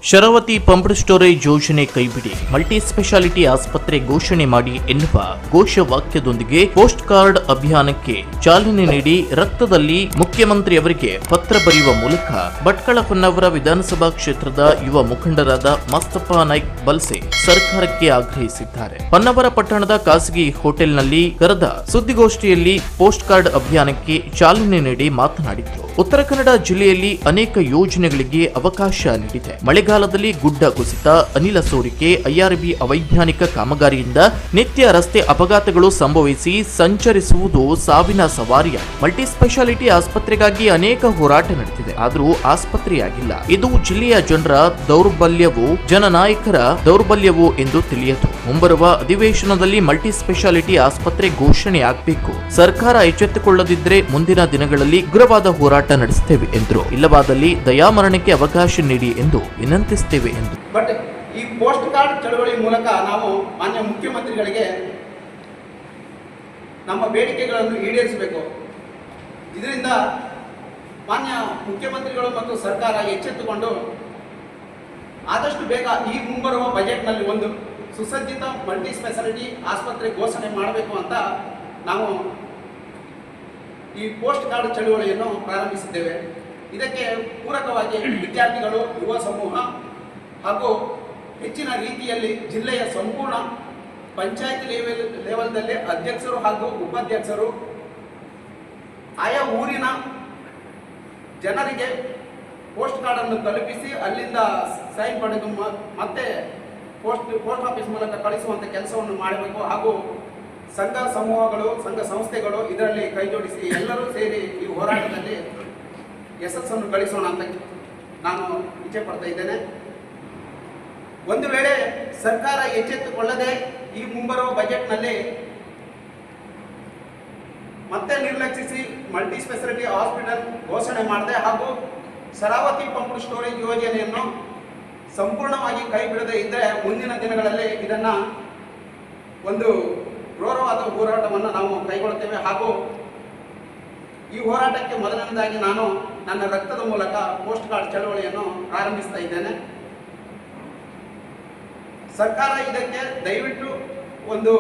Sharavati pumped storage ಯೋಜನೆ ಕೈಬಿಡಿ, multi speciality ಆಸ್ಪತ್ರೆ ಘೋಷಣೆ ಮಾಡಿ ಎನ್ನುವ ಘೋಷವಾಕ್ಯದೊಂದಿಗೆ ಪೋಸ್ಟ್ ಕಾರ್ಡ್ ಅಭಿಯಾನಕ್ಕೆ ಚಾಲನೆ ನೀಡಿ ರಕ್ತದಲ್ಲಿ ಮುಖ್ಯಮಂತ್ರಿಯವರಿಗೆ ಪತ್ರ ಬರೆಯುವ ಮೂಲಕ ಭಟ್ಕಳ ಹೊನ್ನಾವರ ವಿಧಾನಸಭಾ ಕ್ಷೇತ್ರದ ಯುವ ಮುಖಂಡರಾದ ಮಸ್ತಫಾ ನಾಯ್ಕ್ ಬಲ್ಸೆ ಸರ್ಕಾರಕ್ಕೆ ಆಗ್ರಹಿಸಿದ್ದಾರೆ. ಹೊನ್ನಾವರ ಪಟ್ಟಣದ ಖಾಸಗಿ ಹೋಟೆಲ್ನಲ್ಲಿ ಕರೆದ ಸುದ್ದಿಗೋಷ್ಠಿಯಲ್ಲಿ ಪೋಸ್ಟ್ ಕಾರ್ಡ್ ಅಭಿಯಾನಕ್ಕೆ ಚಾಲನೆ ನೀಡಿ ಮಾತನಾಡಿದರು. ಉತ್ತರ ಕನ್ನಡ ಜಿಲ್ಲೆಯಲ್ಲಿ ಅನೇಕ ಯೋಜನೆಗಳಿಗೆ ಅವಕಾಶ ನೀಡಿದೆ. ಮಳೆಗಾಲದಲ್ಲಿ ಗುಡ್ಡ ಕುಸಿತ, ಅನಿಲ ಸೋರಿಕೆ, ಐಆರ್ಬಿ ಅವೈಜ್ಞಾನಿಕ ಕಾಮಗಾರಿಯಿಂದ ನಿತ್ಯ ರಸ್ತೆ ಅಪಘಾತಗಳು ಸಂಭವಿಸಿ ಸಂಚರಿಸುವುದು ಸಾವಿನ ಸವಾರಿಯಾಗಿದೆ. ಮಲ್ಟಿ ಸ್ಪೆಷಾಲಿಟಿ ಆಸ್ಪತ್ರೆಗಾಗಿ ಅನೇಕ ಹೋರಾಟ ನಡೆದಿದೆ, ಆದರೂ ಆಸ್ಪತ್ರೆಯಾಗಿಲ್ಲ. ಇದು ಜಿಲ್ಲೆಯ ಜನರ ದೌರ್ಬಲ್ಯವೋ ಜನನಾಯಕರ ದೌರ್ಬಲ್ಯವೋ ಎಂದು ತಿಳಿಯದು. ಮುಂಬರುವ ಅಧಿವೇಶನದಲ್ಲಿ ಮಲ್ಟಿ ಸ್ಪೆಷಾಲಿಟಿ ಆಸ್ಪತ್ರೆ ಘೋಷಣೆ ಆಗಬೇಕು. ಸರ್ಕಾರ ಎಚ್ಚೆತ್ತುಕೊಳ್ಳದಿದ್ದರೆ ಮುಂದಿನ ದಿನಗಳಲ್ಲಿ ಉಗ್ರವಾದ ಹೋರಾಟ ನಡೆಸುತ್ತೇವೆ ಎಂದರು. ಇಲ್ಲವಾದಲ್ಲಿ ದಯಾಮರಣಕ್ಕೆ ಅವಕಾಶ ನೀಡಿ ಎಂದು ವಿನಂತಿಸುತ್ತೇವೆ ಎಂದು. ಬಟ್ ಈ ಪೋಸ್ಟ್ ಕಾರ್ಡ್ ಚಳವಳಿ ಮೂಲಕ ನಾವು ಮಾನ್ಯ ಮುಖ್ಯಮಂತ್ರಿಗಳಿಗೆ ನಮ್ಮ ಬೇಡಿಕೆಗಳನ್ನು ಈಡೇರಿಸಬೇಕು. ಇದರಿಂದ ಮಾನ್ಯ ಮುಖ್ಯಮಂತ್ರಿಗಳು ಮತ್ತು ಸರ್ಕಾರ ಎಚ್ಚೆತ್ತುಕೊಂಡು ಆದಷ್ಟು ಬೇಗ ಈ ಮುಂಬರುವ ಬಜೆಟ್ನಲ್ಲಿ ಒಂದು ಸುಸಜ್ಜಿತ ಮಲ್ಟಿ ಸ್ಪೆಷಾಲಿಟಿ ಆಸ್ಪತ್ರೆ ಘೋಷಣೆ ಮಾಡಬೇಕು ಅಂತ ನಾವು ಈ ಪೋಸ್ಟ್ ಕಾರ್ಡ್ ಚಳುವಳಿಯನ್ನು ಪ್ರಾರಂಭಿಸಿದ್ದೇವೆ. ಇದಕ್ಕೆ ಪೂರಕವಾಗಿ ವಿದ್ಯಾರ್ಥಿಗಳು, ಯುವ ಸಮೂಹ ಹಾಗೂ ಹೆಚ್ಚಿನ ರೀತಿಯಲ್ಲಿ ಜಿಲ್ಲೆಯ ಸಂಪೂರ್ಣ ಪಂಚಾಯತ್ ಲೆವೆಲ್ದಲ್ಲಿ ಅಧ್ಯಕ್ಷರು ಹಾಗೂ ಉಪಾಧ್ಯಕ್ಷರು ಆಯಾ ಊರಿನ ಜನರಿಗೆ ಪೋಸ್ಟ್ ಕಾರ್ಡನ್ನು ತಲುಪಿಸಿ ಅಲ್ಲಿಂದ ಸೈನ್ ಪಡೆದು ಮತ್ತೆ ಪೋಸ್ಟ್ ಆಫೀಸ್ ಮೂಲಕ ಕಳಿಸುವಂಥ ಕೆಲಸವನ್ನು ಮಾಡಬೇಕು. ಹಾಗೂ ಸಂಘ ಸಮೂಹಗಳು, ಸಂಘ ಸಂಸ್ಥೆಗಳು ಇದರಲ್ಲಿ ಕೈಜೋಡಿಸಿ ಎಲ್ಲರೂ ಸೇರಿ ಈ ಹೋರಾಟದಲ್ಲಿ ಯಶಸ್ಸನ್ನು ಗಳಿಸೋಣ ಅಂತ ನಾನು ಇಚ್ಛೆ ಪಡ್ತಾ ಇದ್ದೇನೆ. ಒಂದು ವೇಳೆ ಸರ್ಕಾರ ಎಚ್ಚೆತ್ತುಕೊಳ್ಳದೆ ಈ ಮುಂಬರುವ ಬಜೆಟ್ನಲ್ಲಿ ಮತ್ತೆ ನಿರ್ಲಕ್ಷಿಸಿ ಮಲ್ಟಿ ಸ್ಪೆಷಾಲಿಟಿ ಹಾಸ್ಪಿಟಲ್ ಘೋಷಣೆ ಮಾಡದೆ ಹಾಗೂ ಶರಾವತಿ ಪಂಪ್ ಸ್ಟೋರೇಜ್ ಯೋಜನೆಯನ್ನು ಸಂಪೂರ್ಣವಾಗಿ ಕೈ ಬಿಡದೇ ಇದ್ದರೆ ಮುಂದಿನ ದಿನಗಳಲ್ಲಿ ಇದನ್ನು ಒಂದು ಘೋರವಾದ ಹೋರಾಟವನ್ನು ನಾವು ಕೈಗೊಳ್ಳುತ್ತೇವೆ. ಹಾಗೂ ಈ ಹೋರಾಟಕ್ಕೆ ಮೊದಲನೇದಾಗಿ ನಾನು ನನ್ನ ರಕ್ತದ ಮೂಲಕ ಪೋಸ್ಟ್ ಕಾರ್ಡ್ ಚಳವಳಿಯನ್ನು ಪ್ರಾರಂಭಿಸ್ತಾ ಇದ್ದೇನೆ. ಸರ್ಕಾರ ಇದಕ್ಕೆ ದಯವಿಟ್ಟು ಒಂದು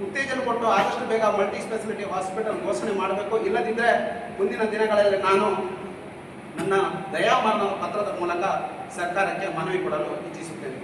ಉತ್ತೇಜನ ಕೊಟ್ಟು ಆದಷ್ಟು ಬೇಗ ಮಲ್ಟಿ ಸ್ಪೆಷಾಲಿಟಿ ಹಾಸ್ಪಿಟಲ್ ಘೋಷಣೆ ಮಾಡಬೇಕು. ಇಲ್ಲದಿದ್ದರೆ ಮುಂದಿನ ದಿನಗಳಲ್ಲಿ ನಾನು ನನ್ನ ದಯಾಮರಣ ಪತ್ರದ ಮೂಲಕ ಸರ್ಕಾರಕ್ಕೆ ಮನವಿ ಕೊಡಲು ಇಚ್ಛಿಸುತ್ತೇನೆ.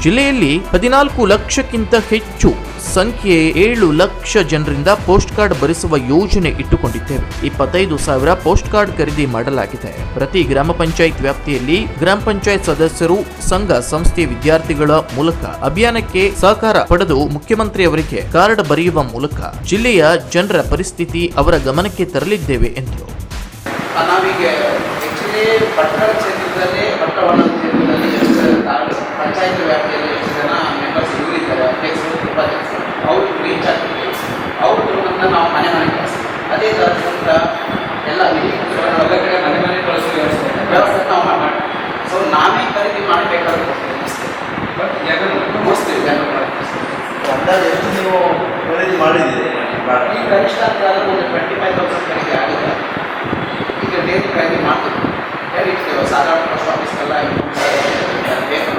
ಜಿಲ್ಲೆಯಲ್ಲಿ 14 ಲಕ್ಷಕ್ಕಿಂತ ಹೆಚ್ಚು ಸಂಖ್ಯೆ 7 ಲಕ್ಷ ಜನರಿಂದ ಪೋಸ್ಟ್ ಕಾರ್ಡ್ ಭರಿಸುವ ಯೋಜನೆ ಇಟ್ಟುಕೊಂಡಿದ್ದೇವೆ. 25,000 ಪೋಸ್ಟ್ ಕಾರ್ಡ್ ಖರೀದಿ ಮಾಡಲಾಗಿದೆ. ಪ್ರತಿ ಗ್ರಾಮ ಪಂಚಾಯತ್ ವ್ಯಾಪ್ತಿಯಲ್ಲಿ ಗ್ರಾಮ ಪಂಚಾಯತ್ ಸದಸ್ಯರು, ಸಂಘ ಸಂಸ್ಥೆ, ವಿದ್ಯಾರ್ಥಿಗಳ ಮೂಲಕ ಅಭಿಯಾನಕ್ಕೆ ಸಹಕಾರ ಪಡೆದು ಮುಖ್ಯಮಂತ್ರಿಯವರಿಗೆ ಕಾರ್ಡ್ ಬರೆಯುವ ಮೂಲಕ ಜಿಲ್ಲೆಯ ಜನರ ಪರಿಸ್ಥಿತಿ ಅವರ ಗಮನಕ್ಕೆ ತರಲಿದ್ದೇವೆ ಎಂದರು. ಪಂಚಾಯತ್ ವ್ಯಾಪ್ತಿಯಲ್ಲಿ ಎಷ್ಟು ಜನ ಮೆಂಬರ್ಸ್ ಇವರಿದ್ದಾರೆ, ಅಧ್ಯಕ್ಷರು, ಉಪಾಧ್ಯಕ್ಷರು, ಅವ್ರಿಗೆ ರೀಚ್ ಆಗ್ತೀವಿ. ಅವ್ರನ್ನ ನಾವು ಮನೆ ಕಳಿಸ್ತೀವಿ. ಅದೇ ಥರದಿಂದ ಎಲ್ಲ ಎಲ್ಲ ಕಡೆ ಮನೆ ಕಳಿಸೋ ವ್ಯವಸ್ಥೆ ನಾವು ಮಾಡಿ. ಸೊ ನಾವೇ ಖರೀದಿ ಮಾಡಬೇಕಾದ್ರೆ ಮುಗಿಸ್ತೀವಿ. ಅಂದಾಜು ಎಷ್ಟು ನೀವು ಖರೀದಿ ಮಾಡಿದ್ದೀರಿ? ಈ ಕನಿಷ್ಠ ಅಂತ ಒಂದು 25,000 ಖರೀದಿ ಆಗಿದೆ. ಈಗ ಡೈಲಿ ಖರೀದಿ ಮಾಡ್ತೀವಿ. ಹೇಳಿರ್ತೇವೆ ಸಾಧಾರಣ ಪೋಸ್ಟ್ ಆಫೀಸ್ಗೆಲ್ಲ ಬೇಕು.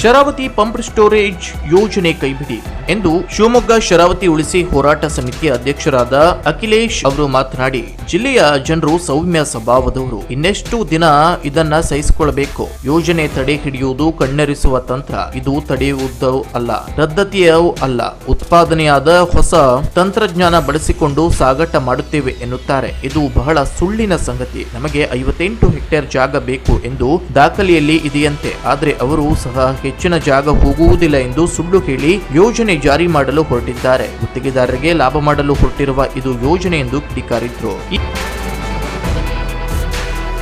ಶರಾವತಿ ಪಂಪ್ ಸ್ಟೋರೇಜ್ ಯೋಜನೆ ಕೈಬಿಡಿ ಎಂದು ಶಿವಮೊಗ್ಗ ಶರಾವತಿ ಉಳಿಸಿ ಹೋರಾಟ ಸಮಿತಿಯ ಅಧ್ಯಕ್ಷರಾದ ಅಖಿಲೇಶ್ ಅವರು ಮಾತನಾಡಿ, ಜಿಲ್ಲೆಯ ಜನರು ಸೌಮ್ಯ ಸ್ವಭಾವದವರು. ಇನ್ನೆಷ್ಟು ದಿನ ಇದನ್ನ ಸಹಿಸಿಕೊಳ್ಳಬೇಕು? ಯೋಜನೆ ತಡೆ ಹಿಡಿಯುವುದು ಕಣ್ಣೆರಿಸುವ ತಂತ್ರ. ಇದು ತಡೆಯುವುದು ಅಲ್ಲ, ರದ್ದತಿಯೂ ಅಲ್ಲ. ಉತ್ಪಾದನೆಯಾದ ಹೊಸ ತಂತ್ರಜ್ಞಾನ ಬಳಸಿಕೊಂಡು ಸಾಗಾಟ ಮಾಡುತ್ತೇವೆ ಎನ್ನುತ್ತಾರೆ. ಇದು ಬಹಳ ಸುಳ್ಳಿನ ಸಂಗತಿ. ನಮಗೆ 58 ಹೆಕ್ಟೇರ್ ಜಾಗ ಬೇಕು ಎಂದು ದಾಖಲೆಯಲ್ಲಿ ಇದೆಯಂತೆ. ಆದರೆ ಅವರು ಸಹ ಹೆಚ್ಚಿನ ಜಾಗ ಹೋಗುವುದಿಲ್ಲ ಎಂದು ಸುಳ್ಳು ಹೇಳಿ ಯೋಜನೆ ಜಾರಿ ಮಾಡಲು ಹೊರಟಿದ್ದಾರೆ. ಗುತ್ತಿಗೆದಾರರಿಗೆ ಲಾಭ ಮಾಡಲು ಹೊರಟಿರುವ ಇದು ಯೋಜನೆ ಎಂದು ಕಿಡಿಕಾರಿದ್ರು.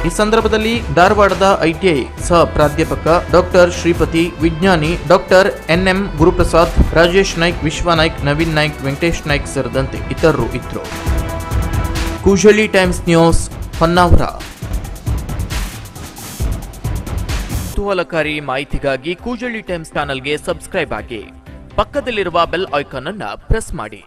ಈ ಸಂದರ್ಭದಲ್ಲಿ ಧಾರವಾಡದ ಐಟಿಐ ಸಹ ಪ್ರಾಧ್ಯಾಪಕ ಡಾಕ್ಟರ್ ಶ್ರೀಪತಿ, ವಿಜ್ಞಾನಿ ಡಾಕ್ಟರ್ NM ಗುರುಪ್ರಸಾದ್, ರಾಜೇಶ್ ನಾಯ್ಕ್, ವಿಶ್ವ ನಾಯ್ಕ್, ನವೀನ್ ನಾಯ್ಕ್, ವೆಂಕಟೇಶ್ ನಾಯ್ಕ್ ಸೇರಿದಂತೆ ಇತರರು ಇದ್ರು. Koojalli times news, Honnavar. ಕುತೂಹಲಕಾರಿ ಮಾಹಿತಿಗಾಗಿ ಕೂಜಳ್ಳಿ ಟೈಮ್ಸ್ ಚಾನೆಲ್ಗೆ ಸಬ್ಸ್ಕ್ರೈಬ್ ಆಗಿ. ಪಕ್ಕದಲ್ಲಿರುವ ಬೆಲ್ ಐಕಾನ್ ಅನ್ನು ಪ್ರೆಸ್ ಮಾಡಿ.